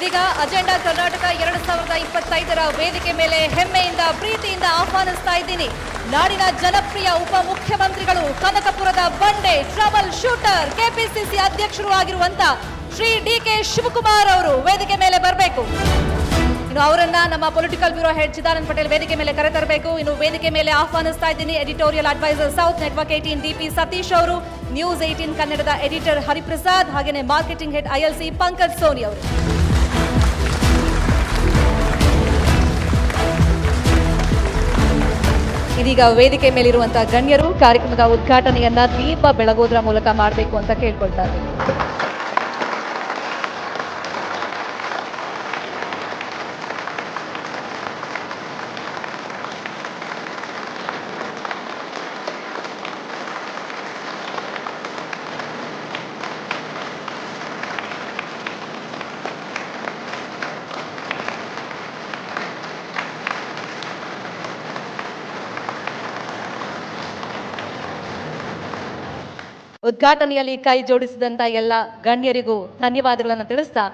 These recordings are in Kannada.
ಇದೀಗ ಅಜೆಂಡಾ ಕರ್ನಾಟಕ 2025ರ ವೇದಿಕೆ ಮೇಲೆ ಹೆಮ್ಮೆಯಿಂದ ಪ್ರೀತಿಯಿಂದ ಆಹ್ವಾನಿಸ್ತಾ ಇದ್ದೀನಿ. ನಾಡಿನ ಜನಪ್ರಿಯ ಉಪಮುಖ್ಯಮಂತ್ರಿಗಳು, ಕನಕಪುರದ ಬಂಡೆ, ಟ್ರಬಲ್ ಶೂಟರ್, ಕೆಪಿಸಿಸಿ ಅಧ್ಯಕ್ಷರು ಆಗಿರುವಂತ ಶ್ರೀ ಡಿ.ಕೆ. ಶಿವಕುಮಾರ್ ಅವರು ವೇದಿಕೆ ಮೇಲೆ ಬರಬೇಕು. ಇನ್ನು ಅವರನ್ನ ನಮ್ಮ political bureau head Chidananda Patel ವೇದಿಕೆ ಮೇಲೆ ಕರೆತರಬೇಕು. ಇನ್ನು ವೇದಿಕೆ ಮೇಲೆ ಆಹ್ವಾನಿಸ್ತಾ ಇದ್ದೀನಿ editorial adviser south network 18 D P. Satish ಅವರು, ನ್ಯೂಸ್ 18 ಕನ್ನಡದ ಎಡಿಟರ್ ಹರಿಪ್ರಸಾದ್, ಹಾಗೆಯೇ marketing head ILC Pankaj Soni ಅವರು. ಇದೀಗ ವೇದಿಕೆ ಮೇಲಿರುವಂತಹ ಗಣ್ಯರು ಕಾರ್ಯಕ್ರಮದ ಉದ್ಘಾಟನೆಯನ್ನ ದೀಪ ಬೆಳಗೋದ್ರ ಮೂಲಕ ಮಾಡಬೇಕು ಅಂತ ಕೇಳ್ಕೊಳ್ತಾರೆ. ಉದ್ಘಾಟನೆಯಲ್ಲಿ ಕೈ ಜೋಡಿಸಿದಂತ ಎಲ್ಲ ಗಣ್ಯರಿಗೂ ಧನ್ಯವಾದಗಳನ್ನು ತಿಳಿಸ್ತಾ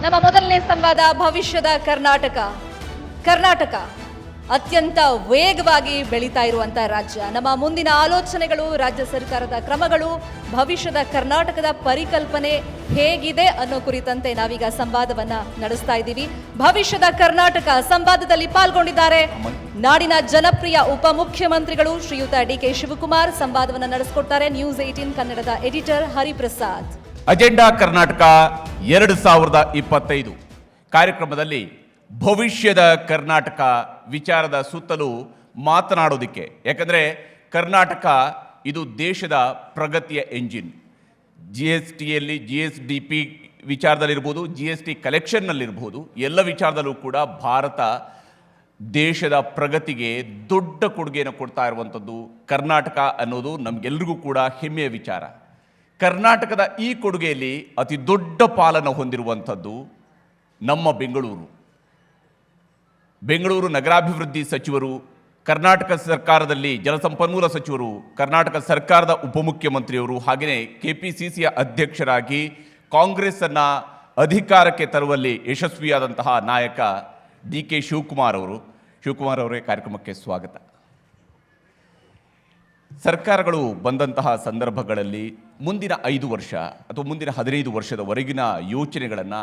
ನಮ್ಮ ಮೊದಲನೇ ಸಂವಾದ ಭವಿಷ್ಯದ ಕರ್ನಾಟಕ. ಕರ್ನಾಟಕ ಅತ್ಯಂತ ವೇಗವಾಗಿ ಬೆಳೀತಾ ಇರುವಂತಹ ರಾಜ್ಯ. ನಮ್ಮ ಮುಂದಿನ ಆಲೋಚನೆಗಳು, ರಾಜ್ಯ ಸರ್ಕಾರದ ಕ್ರಮಗಳು, ಭವಿಷ್ಯದ ಕರ್ನಾಟಕದ ಪರಿಕಲ್ಪನೆ ಹೇಗಿದೆ ಅನ್ನೋ ಕುರಿತಂತೆ ನಾವೀಗ ಸಂವಾದವನ್ನ ನಡೆಸ್ತಾ ಇದ್ದೀವಿ. ಭವಿಷ್ಯದ ಕರ್ನಾಟಕ ಸಂವಾದದಲ್ಲಿ ಪಾಲ್ಗೊಂಡಿದ್ದಾರೆ ನಾಡಿನ ಜನಪ್ರಿಯ ಉಪಮುಖ್ಯಮಂತ್ರಿಗಳು ಶ್ರೀಯುತ ಡಿ.ಕೆ. ಶಿವಕುಮಾರ್. ಸಂವಾದವನ್ನ ನಡೆಸಿಕೊಡ್ತಾರೆ ನ್ಯೂಸ್ 18 ಕನ್ನಡದ ಎಡಿಟರ್ ಹರಿಪ್ರಸಾದ್. ಅಜೆಂಡಾ ಕರ್ನಾಟಕ 2025 ಕಾರ್ಯಕ್ರಮದಲ್ಲಿ ಭವಿಷ್ಯದ ಕರ್ನಾಟಕ ವಿಚಾರದ ಸುತ್ತಲೂ ಮಾತನಾಡೋದಕ್ಕೆ, ಯಾಕಂದರೆ ಕರ್ನಾಟಕ ಇದು ದೇಶದ ಪ್ರಗತಿಯ ಎಂಜಿನ್. GSTಯಲ್ಲಿ GSDP ವಿಚಾರದಲ್ಲಿರ್ಬೋದು, GST ಕಲೆಕ್ಷನ್ನಲ್ಲಿರ್ಬೋದು, ಎಲ್ಲ ವಿಚಾರದಲ್ಲೂ ಕೂಡ ಭಾರತ ದೇಶದ ಪ್ರಗತಿಗೆ ದೊಡ್ಡ ಕೊಡುಗೆಯನ್ನು ಕೊಡ್ತಾ ಇರುವಂಥದ್ದು ಕರ್ನಾಟಕ ಅನ್ನೋದು ನಮಗೆಲ್ಲರಿಗೂ ಕೂಡ ಹೆಮ್ಮೆಯ ವಿಚಾರ. ಕರ್ನಾಟಕದ ಈ ಕೊಡುಗೆಯಲ್ಲಿ ಅತಿ ದೊಡ್ಡ ಪಾಲನ್ನು ಹೊಂದಿರುವಂಥದ್ದು ನಮ್ಮ ಬೆಂಗಳೂರು ನಗರಾಭಿವೃದ್ಧಿ ಸಚಿವರು, ಕರ್ನಾಟಕ ಸರ್ಕಾರದಲ್ಲಿ ಜಲಸಂಪನ್ಮೂಲ ಸಚಿವರು, ಕರ್ನಾಟಕ ಸರ್ಕಾರದ ಉಪಮುಖ್ಯಮಂತ್ರಿಯವರು, ಹಾಗೆಯೇ ಕೆಪಿಸಿಸಿಯ ಅಧ್ಯಕ್ಷರಾಗಿ ಕಾಂಗ್ರೆಸ್ಸನ್ನು ಅಧಿಕಾರಕ್ಕೆ ತರುವಲ್ಲಿ ಯಶಸ್ವಿಯಾದಂತಹ ನಾಯಕ ಡಿ.ಕೆ. ಶಿವಕುಮಾರ್ ಅವರು. ಶಿವಕುಮಾರ್ ಅವರೇ, ಕಾರ್ಯಕ್ರಮಕ್ಕೆ ಸ್ವಾಗತ. ಸರ್ಕಾರಗಳು ಬಂದಂತಹ ಸಂದರ್ಭಗಳಲ್ಲಿ ಮುಂದಿನ 5 ವರ್ಷ ಅಥವಾ ಮುಂದಿನ 15 ವರ್ಷದವರೆಗಿನ ಯೋಚನೆಗಳನ್ನು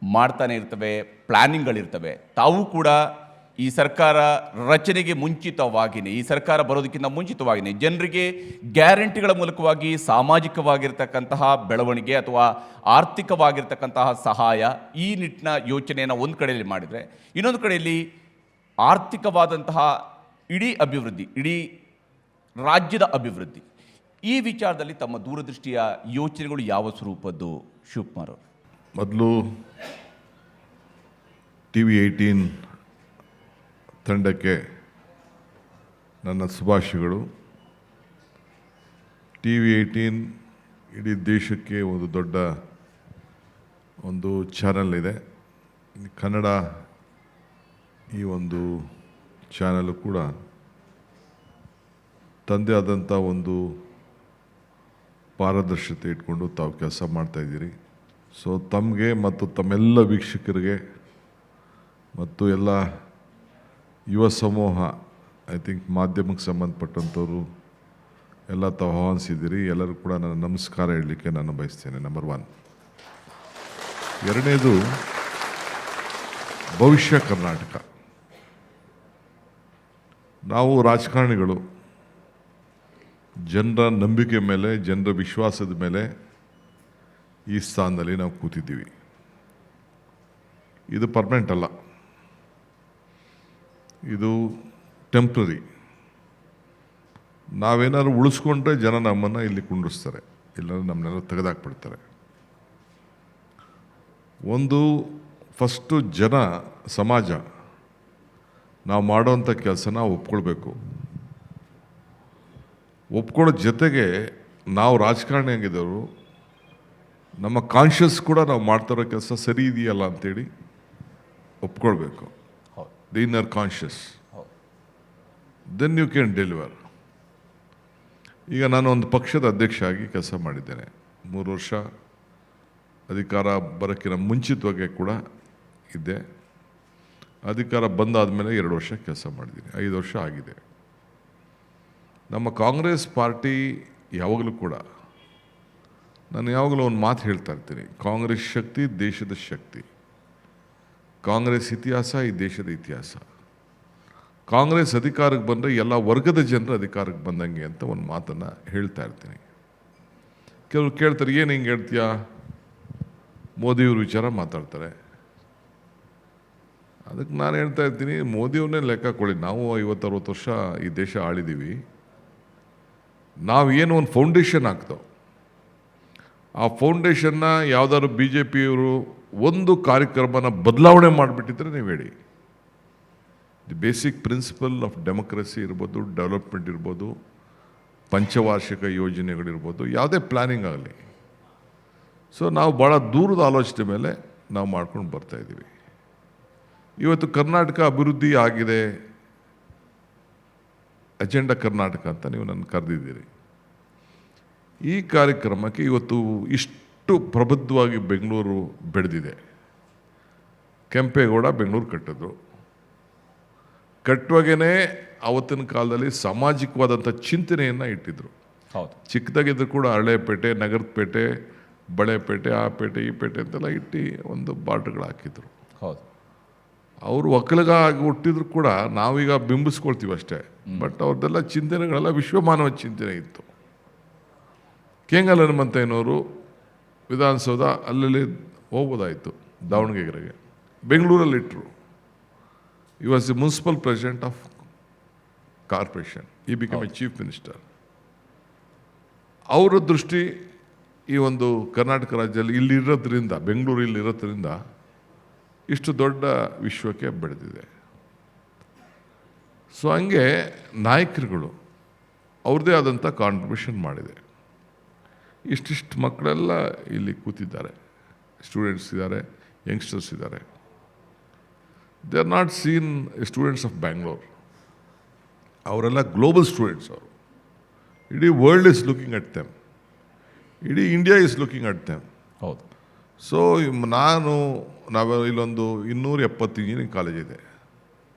ಮಾಡ್ತಾನೆ ಇರ್ತವೆ, ಪ್ಲ್ಯಾನಿಂಗ್ಗಳಿರ್ತವೆ. ತಾವು ಕೂಡ ಈ ಸರ್ಕಾರ ರಚನೆಗೆ ಮುಂಚಿತವಾಗಿಯೇ, ಈ ಸರ್ಕಾರ ಬರೋದಕ್ಕಿಂತ ಮುಂಚಿತವಾಗಿಯೇ ಜನರಿಗೆ ಗ್ಯಾರಂಟಿಗಳ ಮೂಲಕವಾಗಿ ಸಾಮಾಜಿಕವಾಗಿರ್ತಕ್ಕಂತಹ ಬೆಳವಣಿಗೆ ಅಥವಾ ಆರ್ಥಿಕವಾಗಿರ್ತಕ್ಕಂತಹ ಸಹಾಯ, ಈ ನಿಟ್ಟಿನ ಯೋಚನೆಯನ್ನು ಒಂದು ಕಡೆಯಲ್ಲಿ ಮಾಡಿದರೆ, ಇನ್ನೊಂದು ಕಡೆಯಲ್ಲಿ ಆರ್ಥಿಕವಾದಂತಹ ಇಡೀ ಅಭಿವೃದ್ಧಿ, ಇಡೀ ರಾಜ್ಯದ ಅಭಿವೃದ್ಧಿ, ಈ ವಿಚಾರದಲ್ಲಿ ತಮ್ಮ ದೂರದೃಷ್ಟಿಯ ಯೋಚನೆಗಳು ಯಾವ ಸ್ವರೂಪದ್ದು ಶಿವಕುಮಾರ್ ಅವರು? ಮೊದಲು TV 18 ತಂಡಕ್ಕೆ ನನ್ನ ಶುಭಾಶಯಗಳು. TV 18 ಇಡೀ ದೇಶಕ್ಕೆ ಒಂದು ದೊಡ್ಡ ಒಂದು ಚಾನಲ್ ಇದೆ. ಕನ್ನಡ ಈ ಒಂದು ಚಾನಲ್ ಕೂಡ ತಂದೆ ಆದಂಥ ಒಂದು ಪಾರದರ್ಶತೆ ಇಟ್ಕೊಂಡು ತಾವು ಕೆಲಸ ಮಾಡ್ತಾಯಿದ್ದೀರಿ. ಸೊ ತಮಗೆ ಮತ್ತು ತಮ್ಮೆಲ್ಲ ವೀಕ್ಷಕರಿಗೆ ಮತ್ತು ಎಲ್ಲ ಯುವ ಸಮೂಹ, ಐ ಥಿಂಕ್ ಮಾಧ್ಯಮಕ್ಕೆ ಸಂಬಂಧಪಟ್ಟಂಥವ್ರು ಎಲ್ಲ ತಾವು ಆಹ್ವಾನಿಸಿದ್ದೀರಿ. ಎಲ್ಲರೂ ಕೂಡ ನನ್ನ ನಮಸ್ಕಾರ ಹೇಳಲಿಕ್ಕೆ ನಾನು ಬಯಸ್ತೇನೆ. ನಂಬರ್ 1. ಎರಡನೇದು ಭವಿಷ್ಯ ಕರ್ನಾಟಕ. ನಾವು ರಾಜಕಾರಣಿಗಳು ಜನರ ನಂಬಿಕೆ ಮೇಲೆ, ಜನರ ವಿಶ್ವಾಸದ ಮೇಲೆ ಈ ಸ್ಥಾನದಲ್ಲಿ ನಾವು ಕೂತಿದ್ದೀವಿ. ಇದು ಪರ್ಮನೆಂಟ್ ಅಲ್ಲ, ಇದು ಟೆಂಪ್ರರಿ. ನಾವೇನಾದ್ರು ಉಳಿಸ್ಕೊಂಡ್ರೆ ಜನ ನಮ್ಮನ್ನು ಇಲ್ಲಿ ಕುಂಡಿಸ್ತಾರೆ, ಇಲ್ಲಾಂದ್ರೆ ನಮ್ಮನ್ನೆಲ್ಲ ತೆಗೆದಾಕ್ಬಿಡ್ತಾರೆ. ಒಂದು ಫಸ್ಟು ಜನ, ಸಮಾಜ ನಾವು ಮಾಡೋವಂಥ ಕೆಲಸನ ಒಪ್ಕೊಳ್ಬೇಕು. ಒಪ್ಕೊಳ್ಳೋ ಜೊತೆಗೆ ನಾವು ರಾಜಕಾರಣಿ ಆಗಿದ್ದವರು ನಮ್ಮ ಕಾನ್ಷಿಯಸ್ ಕೂಡ ನಾವು ಮಾಡ್ತಾರೋ ಕೆಲಸ ಸರಿ ಇದೆಯಲ್ಲ ಅಂತೇಳಿ ಒಪ್ಕೊಳ್ಬೇಕು. The inner conscious, then you can deliver. ಈಗ ನಾನು ಒಂದು ಪಕ್ಷದ ಅಧ್ಯಕ್ಷ ಆಗಿ ಕೆಲಸ ಮಾಡಿದ್ದೇನೆ 3 ವರ್ಷ. ಅಧಿಕಾರ ಬರೋಕ್ಕಿಂತ ಮುಂಚಿತವಾಗಿ ಕೂಡ ಇದ್ದೆ. ಅಧಿಕಾರ ಬಂದಾದ ಮೇಲೆ 2 ವರ್ಷ ಕೆಲಸ ಮಾಡಿದ್ದೀನಿ, 5 ವರ್ಷ ಆಗಿದೆ. ನಮ್ಮ ಕಾಂಗ್ರೆಸ್ ಪಾರ್ಟಿ ಯಾವಾಗಲೂ ಕೂಡ, ನಾನು ಯಾವಾಗಲೂ ಒಂದು ಮಾತು ಹೇಳ್ತಾ ಇರ್ತೀನಿ, ಕಾಂಗ್ರೆಸ್ ಶಕ್ತಿ ದೇಶದ ಶಕ್ತಿ, ಕಾಂಗ್ರೆಸ್ ಇತಿಹಾಸ ಈ ದೇಶದ ಇತಿಹಾಸ. ಕಾಂಗ್ರೆಸ್ ಅಧಿಕಾರಕ್ಕೆ ಬಂದರೆ ಎಲ್ಲ ವರ್ಗದ ಜನರು ಅಧಿಕಾರಕ್ಕೆ ಬಂದಂಗೆ ಅಂತ ಒಂದು ಮಾತನ್ನು ಹೇಳ್ತಾ ಇರ್ತೀನಿ. ಕೆಲವರು ಕೇಳ್ತಾರೆ, ಏನು ಹಿಂಗೆ ಹೇಳ್ತೀಯಾ, ಮೋದಿಯವ್ರ ವಿಚಾರ ಮಾತಾಡ್ತಾರೆ. ಅದಕ್ಕೆ ನಾನು ಹೇಳ್ತಾ ಇರ್ತೀನಿ, ಮೋದಿಯವ್ರನ್ನೇ ಲೆಕ್ಕ ಕೊಡಿ. ನಾವು 50-60 ವರ್ಷ ಈ ದೇಶ ಆಳಿದ್ದೀವಿ. ನಾವು ಏನು ಒಂದು ಫೌಂಡೇಶನ್ ಹಾಕ್ತೋ, ಆ ಫೌಂಡೇಶನ್ನ ಯಾವುದಾದ್ರು BJPಯವರು ಒಂದು ಕಾರ್ಯಕ್ರಮನ ಬದಲಾವಣೆ ಮಾಡಿಬಿಟ್ಟಿದ್ರೆ ನೀವು ಹೇಳಿ. The basic principle of democracy ಇರ್ಬೋದು, ಡೆವಲಪ್ಮೆಂಟ್ ಇರ್ಬೋದು, ಪಂಚವಾರ್ಷಿಕ ಯೋಜನೆಗಳಿರ್ಬೋದು, ಯಾವುದೇ ಪ್ಲ್ಯಾನಿಂಗ್ ಆಗಲಿ. ಸೊ ನಾವು ಭಾಳ ದೂರದ ಆಲೋಚನೆ ಮೇಲೆ ನಾವು ಮಾಡ್ಕೊಂಡು ಬರ್ತಾಯಿದ್ದೀವಿ. ಇವತ್ತು ಕರ್ನಾಟಕ ಅಭಿವೃದ್ಧಿ ಆಗಿದೆ, ಅಜೆಂಡಾ ಕರ್ನಾಟಕ ಅಂತ ನೀವು ನನ್ನ ಕರೆದಿದ್ದೀರಿ. ಈ ಕಾರ್ಯಕ್ರಮಕ್ಕೆ ಇವತ್ತು ಇಷ್ಟು ಪ್ರಬುದ್ಧವಾಗಿ ಬೆಂಗಳೂರು ಬೆಳೆದಿದೆ. ಕೆಂಪೇಗೌಡ ಬೆಂಗಳೂರು ಕಟ್ಟಿದ್ರು. ಕಟ್ಟುವಾಗೇ ಆವತ್ತಿನ ಕಾಲದಲ್ಲಿ ಸಾಮಾಜಿಕವಾದಂಥ ಚಿಂತನೆಯನ್ನು ಇಟ್ಟಿದ್ರು. ಹೌದು. ಚಿಕ್ಕದಾಗಿದ್ರು ಕೂಡ ಹಳೆಪೇಟೆ, ನಗರದ ಪೇಟೆ, ಬಳೆಪೇಟೆ, ಆ ಪೇಟೆ, ಈ ಪೇಟೆ ಅಂತೆಲ್ಲ ಇಟ್ಟು ಒಂದು ಬಾರ್ಡ್ರ್ಗಳು ಹಾಕಿದ್ರು. ಹೌದು. ಅವರು ಒಕ್ಕಲಿಗ ಆಗಿ ಹುಟ್ಟಿದ್ರು ಕೂಡ ನಾವೀಗ ಬಿಂಬಿಸ್ಕೊಳ್ತೀವಿ ಅಷ್ಟೇ. ಬಟ್ ಅವ್ರದ್ದೆಲ್ಲ ಚಿಂತನೆಗಳೆಲ್ಲ ವಿಶ್ವಮಾನವ ಚಿಂತನೆ ಇತ್ತು. ಕೆಂಗಲ್ ಹನುಮಂತಯ್ಯನವರು ವಿಧಾನಸೌಧ ಅಲ್ಲಲ್ಲಿ ಹೋಗ್ಬೋದಾಯಿತು, ದಾವಣಗೆರೆಗೆ. ಬೆಂಗಳೂರಲ್ಲಿ ಇಟ್ಟರು. ಈ was the municipal president of corporation. ಈ ಬಿಕಮ್ ಎ ಚೀಫ್ ಮಿನಿಸ್ಟರ್. ಅವರ ದೃಷ್ಟಿ ಈ ಒಂದು ಕರ್ನಾಟಕ ರಾಜ್ಯದಲ್ಲಿ ಇಲ್ಲಿರೋದ್ರಿಂದ, ಬೆಂಗಳೂರು ಇಲ್ಲಿರೋದ್ರಿಂದ ಇಷ್ಟು ದೊಡ್ಡ ವಿಶ್ವಕ್ಕೆ ಬೆಳೆದಿದೆ. ಸೊ ಹಂಗೆ ನಾಯಕರುಗಳು ಅವ್ರದ್ದೇ ಆದಂಥ ಕಾಂಟ್ರಿಬ್ಯೂಷನ್ ಮಾಡಿದೆ. ಇಷ್ಟಿಷ್ಟು ಮಕ್ಕಳೆಲ್ಲ ಇಲ್ಲಿ ಕೂತಿದ್ದಾರೆ, ಸ್ಟೂಡೆಂಟ್ಸ್ ಇದ್ದಾರೆ, ಯಂಗ್ಸ್ಟರ್ಸ್ ಇದ್ದಾರೆ. They are not seen students of Bangalore. ಅವರೆಲ್ಲ ಗ್ಲೋಬಲ್ ಸ್ಟೂಡೆಂಟ್ಸ್. ಅವರು ಇಡೀ world is looking at them, ಇಡೀ India is looking at them. ಹೌದು. ಸೊ ನಾವು ಇಲ್ಲೊಂದು 270 ಇಂಜಿನಿಯರಿಂಗ್ ಕಾಲೇಜ್ ಇದೆ,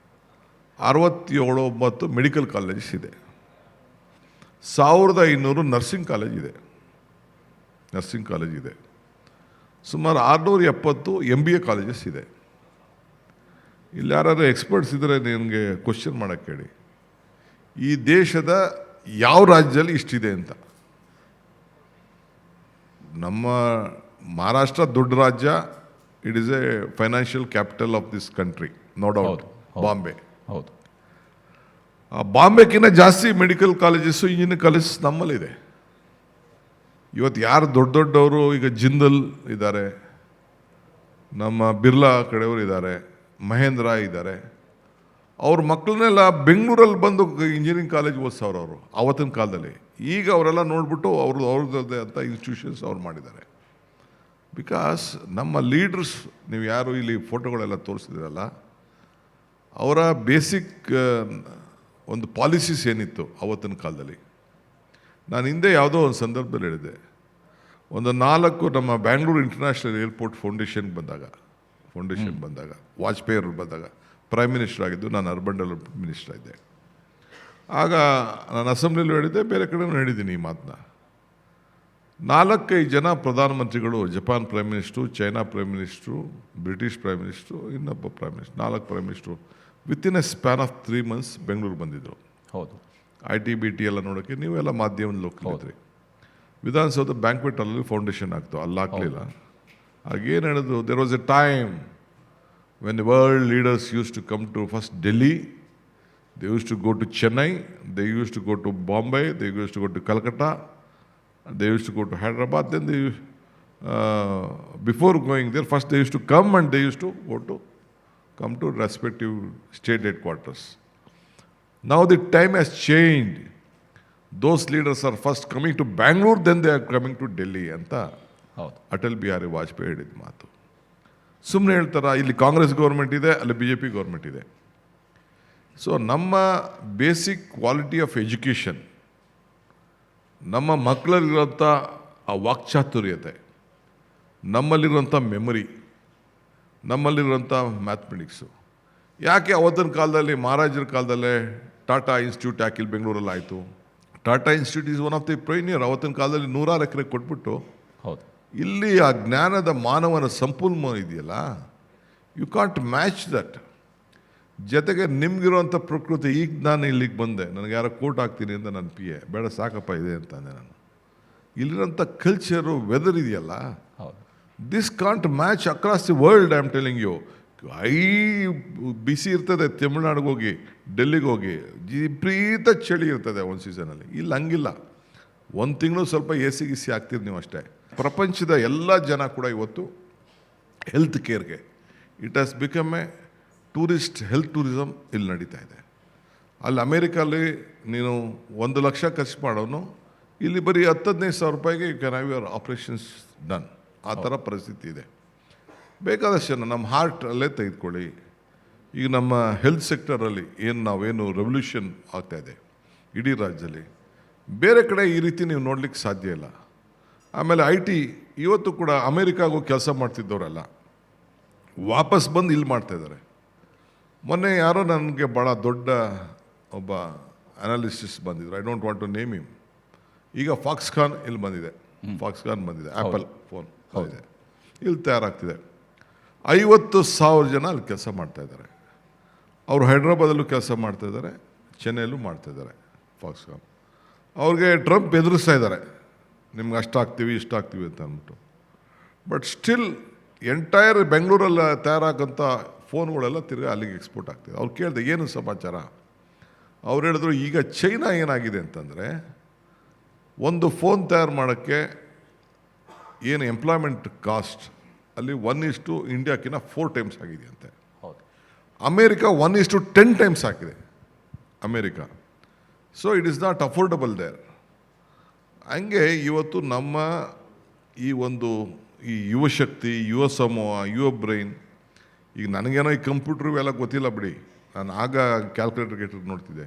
67-9 ಮೆಡಿಕಲ್ ಕಾಲೇಜಸ್ ಇದೆ, 1500 ನರ್ಸಿಂಗ್ ಕಾಲೇಜ್ ಇದೆ, ಸುಮಾರು 670 MBA ಕಾಲೇಜಸ್ ಇದೆ. ಇಲ್ಲಿ ಯಾರು ಎಕ್ಸ್ಪರ್ಟ್ಸ್ ಇದ್ದರೆ ನಿಮಗೆ ಕ್ವಶನ್ ಮಾಡೋಕ್ಕೆ ಹೇಳಿ, ಈ ದೇಶದ ಯಾವ ರಾಜ್ಯದಲ್ಲಿ ಇಷ್ಟಿದೆ ಅಂತ. ನಮ್ಮ ಮಹಾರಾಷ್ಟ್ರ ದೊಡ್ಡ ರಾಜ್ಯ, it is a financial capital of this country, no doubt. Bombay. ಹೌದು. ಆ ಬಾಂಬೆಗಿಂತ ಜಾಸ್ತಿ ಮೆಡಿಕಲ್ ಕಾಲೇಜಸ್ಸು, ಇಂಜಿನಿಯರಿಂಗ್ ಕಾಲೇಜಸ್ ನಮ್ಮಲ್ಲಿದೆ. ಇವತ್ತು ಯಾರು ದೊಡ್ಡವರು, ಈಗ ಜಿಂದಲ್ ಇದ್ದಾರೆ, ನಮ್ಮ ಬಿರ್ಲಾ ಕಡೆಯವರು ಇದ್ದಾರೆ, ಮಹೇಂದ್ರ ಇದ್ದಾರೆ. ಅವ್ರ ಮಕ್ಕಳನ್ನೆಲ್ಲ ಬೆಂಗಳೂರಲ್ಲಿ ಬಂದು ಇಂಜಿನಿಯರಿಂಗ್ ಕಾಲೇಜ್ ಓದಿಸೋರು ಅವರು ಆವತ್ತಿನ ಕಾಲದಲ್ಲಿ. ಈಗ ಅವರೆಲ್ಲ ನೋಡಿಬಿಟ್ಟು ಅವ್ರದ್ದೇ ಅಂತ ಇನ್ಸ್ಟಿಟ್ಯೂಷನ್ಸ್ ಅವ್ರು ಮಾಡಿದ್ದಾರೆ. ಬಿಕಾಸ್ ನಮ್ಮ ಲೀಡರ್ಸ್, ನೀವು ಯಾರು ಇಲ್ಲಿ ಫೋಟೋಗಳೆಲ್ಲ ತೋರಿಸಿದಿರಲ್ಲ, ಅವರ ಬೇಸಿಕ್ ಒಂದು ಪಾಲಿಸೀಸ್ ಏನಿತ್ತು ಆವತ್ತಿನ ಕಾಲದಲ್ಲಿ. ನಾನು ಹಿಂದೆ ಯಾವುದೋ ಒಂದು ಸಂದರ್ಭದಲ್ಲಿ ಹೇಳಿದೆ, ಒಂದು 4 ನಮ್ಮ ಬ್ಯಾಂಗ್ಳೂರು ಇಂಟರ್ನ್ಯಾಷನಲ್ ಏರ್ಪೋರ್ಟ್ ಫೌಂಡೇಶನ್ ಬಂದಾಗ ವಾಜಪೇಯಿ ಅವರು ಬಂದಾಗ ಪ್ರೈಮ್ ಮಿನಿಸ್ಟರ್ ಆಗಿದ್ದು, ನಾನು ಅರ್ಬನ್ ಡೆವಲಪ್ಮೆಂಟ್ ಮಿನಿಸ್ಟರ್ ಇದ್ದೆ. ಆಗ ನಾನು ಅಸೆಂಬ್ಲಿಲೂ ಹೇಳಿದ್ದೆ, ಬೇರೆ ಕಡೆನೂ ಹೇಳಿದ್ದೀನಿ ಈ ಮಾತನ್ನ. 4-5 ಜನ ಪ್ರಧಾನಮಂತ್ರಿಗಳು, Japan prime minister, China prime minister, British prime minister, ಇನ್ನೊಬ್ಬ prime minister, 4 prime minister within a span of 3 months Bengaluru ಬಂದಿದ್ದರು. ಹೌದು. IT-BT ಎಲ್ಲ ನೋಡೋಕ್ಕೆ ನೀವೆಲ್ಲ ಮಾಧ್ಯಮದ ಲೋಕಲಿದ್ರಿ. ವಿಧಾನಸೌಧ ಬ್ಯಾಂಕ್ವೆಟ್ ಅಲ್ಲಿ ಫೌಂಡೇಶನ್ ಆಗ್ತು, ಅಲ್ಲಿ ಹಾಕಲಿಲ್ಲ. ಆಗೇನು ಹೇಳಿದ್ರು, there was a time when the world leaders used to come to first Delhi, they used to go to Chennai, they used to go to Bombay, they used to go to Calcutta, they used to go to Hyderabad. Then they, before going there, first they used to come and they used to come to respective state headquarters. Now the time has changed. Those leaders are first coming to Bangalore, then they are coming to Delhi ಅಂತ ಅಟಲ್ ಬಿಹಾರಿ ವಾಜಪೇಯಿ ಹೇಳಿದ ಮಾತು. ಸುಮ್ಮನೆ ಹೇಳ್ತಾರ, ಇಲ್ಲಿ ಕಾಂಗ್ರೆಸ್ ಗೌರ್ಮೆಂಟ್ ಇದೆ, ಅಲ್ಲಿ BJP ಗೌರ್ಮೆಂಟ್ ಇದೆ. ಸೊ ನಮ್ಮ ಬೇಸಿಕ್ ಕ್ವಾಲಿಟಿ ಆಫ್ ಎಜುಕೇಷನ್, ನಮ್ಮ ಮಕ್ಕಳಲ್ಲಿರೋಂಥ ಆ ವಾಕ್ಚಾತುರ್ಯತೆ, ನಮ್ಮಲ್ಲಿರುವಂಥ ಮೆಮೊರಿ, ನಮ್ಮಲ್ಲಿರುವಂಥ ಮ್ಯಾಥಮೆಟಿಕ್ಸು. ಯಾಕೆ ಅವತ್ತಿನ ಕಾಲದಲ್ಲಿ ಮಹಾರಾಜರ ಕಾಲದಲ್ಲೇ ಟಾಟಾ ಇನ್ಸ್ಟಿಟ್ಯೂಟ್ ಯಾಕೆ ಇಲ್ಲಿ ಬೆಂಗಳೂರಲ್ಲಿ ಆಯಿತು? Tata institute is one of the premier. ಅವತ್ತಿನ ಕಾಲದಲ್ಲಿ 100 ಎಕರೆ ಕೊಟ್ಬಿಟ್ಟು ಹೌದು. ಇಲ್ಲಿ ಆ ಜ್ಞಾನದ ಮಾನವನ ಸಂಪನ್ಮೂಲ ಇದೆಯಲ್ಲ, ಯು ಕಾಂಟ್ ಮ್ಯಾಚ್ ದಟ್. ಜೊತೆಗೆ ನಿಮ್ಗಿರುವಂಥ ಪ್ರಕೃತಿ. ಈಗ ನಾನು ಇಲ್ಲಿಗೆ ಬಂದೆ, ನನಗೆ ಯಾರೋ ಕೋಟ್ ಹಾಕ್ತೀನಿ ಅಂತ ನನ್ನ PA ಬೇಡ ಸಾಕಪ್ಪ ಇದೆ ಅಂತಂದೆ ನಾನು. ಇಲ್ಲಿರೋಂಥ ಕಲ್ಚರು, ವೆದರ್ ಇದೆಯಲ್ಲ, ಹೌದು. This can't match across the world. I am telling you. ಬಿಸಿ ಇರ್ತದೆ ತಮಿಳ್ನಾಡಿಗೆ ಹೋಗಿ, ಡೆಲ್ಲಿಗೆ ಹೋಗಿ, ವಿಪರೀತ ಚಳಿ ಇರ್ತದೆ ಒಂದು ಸೀಸನಲ್ಲಿ. ಇಲ್ಲಿ ಹಂಗಿಲ್ಲ. ಒಂದು ತಿಂಗಳು ಸ್ವಲ್ಪ AC ಗಿಸಿ ಹಾಕ್ತೀರಿ ನೀವು ಅಷ್ಟೇ. ಪ್ರಪಂಚದ ಎಲ್ಲ ಜನ ಕೂಡ ಇವತ್ತು ಹೆಲ್ತ್ ಕೇರ್ಗೆ, it has become a tourist, health tourism ಇಲ್ಲಿ ನಡೀತಾ ಇದೆ. ಅಲ್ಲಿ ಅಮೇರಿಕಲ್ಲಿ ನೀನು 1 ಲಕ್ಷ ಖರ್ಚು ಮಾಡೋನು ಇಲ್ಲಿ ಬರೀ 10-15 ಸಾವಿರ ರೂಪಾಯಿಗೆ you can have your operations done. ಆ ಥರ ಪರಿಸ್ಥಿತಿ ಇದೆ. ಬೇಕಾದಷ್ಟು ಜನ ನಮ್ಮ ಹಾರ್ಟ್ ಅಲ್ಲೇ ತೆಗೆದುಕೊಳ್ಳಿ. ಈಗ ನಮ್ಮ ಹೆಲ್ತ್ ಸೆಕ್ಟರಲ್ಲಿ ನಾವೇನು ರೆವಲ್ಯೂಷನ್ ಆಗ್ತಾಯಿದೆ ಇಡೀ ರಾಜ್ಯದಲ್ಲಿ, ಬೇರೆ ಕಡೆ ಈ ರೀತಿ ನೀವು ನೋಡ್ಲಿಕ್ಕೆ ಸಾಧ್ಯ ಇಲ್ಲ. ಆಮೇಲೆ IT ಇವತ್ತು ಕೂಡ ಅಮೇರಿಕಾಗೂ ಕೆಲಸ ಮಾಡ್ತಿದ್ದವರೆಲ್ಲ ವಾಪಸ್ ಬಂದು ಇಲ್ಲಿ ಮಾಡ್ತಾಯಿದ್ದಾರೆ. ಮೊನ್ನೆ ಯಾರೋ ನನಗೆ ಭಾಳ ದೊಡ್ಡ ಒಬ್ಬ ಅನಾಲಿಸಿಸ್ ಬಂದಿದ್ರು, I don't want to name him. ಈಗ ಫಾಕ್ಸ್ಕಾನ್ ಇಲ್ಲಿ ಬಂದಿದೆ, ಫಾಕ್ಸ್ಕಾನ್ ಬಂದಿದೆ, ಆ್ಯಪಲ್ ಫೋನ್ ಇದೆ, ಇಲ್ಲಿ ತಯಾರಾಗ್ತಿದೆ. 50,000 ಜನ ಅಲ್ಲಿ ಕೆಲಸ ಮಾಡ್ತಾಯಿದ್ದಾರೆ. ಅವರು ಹೈದ್ರಾಬಾದಲ್ಲೂ ಕೆಲಸ ಮಾಡ್ತಾಯಿದ್ದಾರೆ, ಚೆನ್ನೈಯಲ್ಲೂ ಮಾಡ್ತಾಯಿದ್ದಾರೆ ಫಾಕ್ಸ್ಕಾನ್. ಅವ್ರಿಗೆ ಟ್ರಂಪ್ ಎದುರಿಸ್ತಾ ಇದ್ದಾರೆ, ನಿಮ್ಗೆ ಅಷ್ಟಾಗ್ತೀವಿ ಇಷ್ಟಾಗ್ತೀವಿ ಅಂತ ಅಂದ್ಬಿಟ್ಟು. ಬಟ್ ಸ್ಟಿಲ್ ಎಂಟೈರ್ ಬೆಂಗಳೂರಲ್ಲಿ ತಯಾರಾಗಂಥ ಫೋನ್ಗಳೆಲ್ಲ ತಿರ್ಗಿ ಅಲ್ಲಿಗೆ ಎಕ್ಸ್ಪೋರ್ಟ್ ಆಗ್ತಿದೆ. ಅವ್ರು ಕೇಳಿದೆ ಏನು ಸಮಾಚಾರ? ಅವ್ರು ಹೇಳಿದ್ರು, ಈಗ ಚೈನಾ ಏನಾಗಿದೆ ಅಂತಂದರೆ, ಒಂದು ಫೋನ್ ತಯಾರು ಮಾಡೋಕ್ಕೆ ಏನು ಎಂಪ್ಲಾಯ್ಮೆಂಟ್ ಕಾಸ್ಟ್ ಅಲ್ಲಿ 1:, ಇಂಡಿಯಾಕ್ಕಿಂತ 4 ಟೈಮ್ಸ್ ಆಗಿದೆಯಂತೆ. ಹೌದು. ಅಮೇರಿಕಾ 1:10 ಟೈಮ್ಸ್ ಹಾಕಿದೆ America. So it is not affordable there. ಹಂಗೆ ಇವತ್ತು ನಮ್ಮ ಈ ಯುವಶಕ್ತಿ, ಯುವ ಸಮೂಹ, ಯುವ ಬ್ರೈನ್, ಈಗ ನನಗೇನೋ ಈ ಕಂಪ್ಯೂಟ್ರು ಎಲ್ಲ ಗೊತ್ತಿಲ್ಲ ಬಿಡಿ, ನಾನು ಆಗ ಕ್ಯಾಲ್ಕುಲೇಟರ್ ನೋಡ್ತಿದ್ದೆ.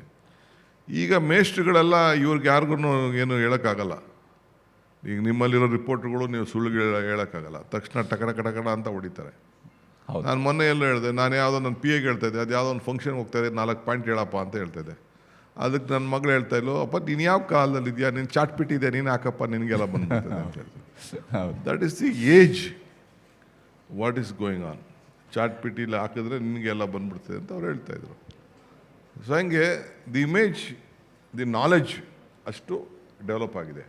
ಈಗ ಮೇಸ್ಟ್ರುಗಳೆಲ್ಲ ಇವ್ರಿಗೆ ಯಾರಿಗೂ ಏನು ಹೇಳೋಕ್ಕಾಗಲ್ಲ. ಈಗ ನಿಮ್ಮಲ್ಲಿರೋ ರಿಪೋರ್ಟ್ಗಳು ನೀವು ಸುಳ್ಳು ಹೇಳೋಕ್ಕಾಗಲ್ಲ, ತಕ್ಷಣ ಟಕಡ ಅಂತ ಹೊಡಿತಾರೆ. ನಾನು ಮೊನ್ನೆ ಎಲ್ಲೋ ಹೇಳಿದೆ, ನಾನು ಯಾವುದೋ ನನ್ನ PA ಹೇಳ್ತಾಯಿದ್ದೆ, ಅದು ಯಾವುದೋ ಒಂದು ಫಂಕ್ಷನ್ಗೆ ಹೋಗ್ತಾಯಿದ್ದೆ, 4 ಪಾಯಿಂಟ್ ಹೇಳಪ್ಪ ಅಂತ ಹೇಳ್ತಾಯಿದ್ದೆ. ಅದಕ್ಕೆ ನನ್ನ ಮಗಳು ಹೇಳ್ತಾ ಇಲ್ಲೋ, ಅಪ್ಪ ನೀನು ಯಾವ ಕಾಲದಲ್ಲಿ ಇದೆಯಾ, ನೀನು ಚಾಟ್ಪಿಟ್ಟಿದೆ, ನೀನು ಹಾಕಪ್ಪ, ನಿನಗೆಲ್ಲ ಬಂದ್ಬಿಡ್ತದೆ ಅಂತ ಹೇಳ್ತಾರೆ. That is the age, what is going on. ಚಾಟ್ಪಿಟ್ಟಿಲಿ ಹಾಕಿದ್ರೆ ನಿನಗೆಲ್ಲ ಬಂದ್ಬಿಡ್ತದೆ ಅಂತ ಅವ್ರು ಹೇಳ್ತಾಯಿದ್ರು. ಸೊ ಹಂಗೆ ದಿ ಇಮೇಜ್, ದಿ ನಾಲೆಡ್ಜ್ ಅಷ್ಟು ಡೆವಲಪ್ ಆಗಿದೆ.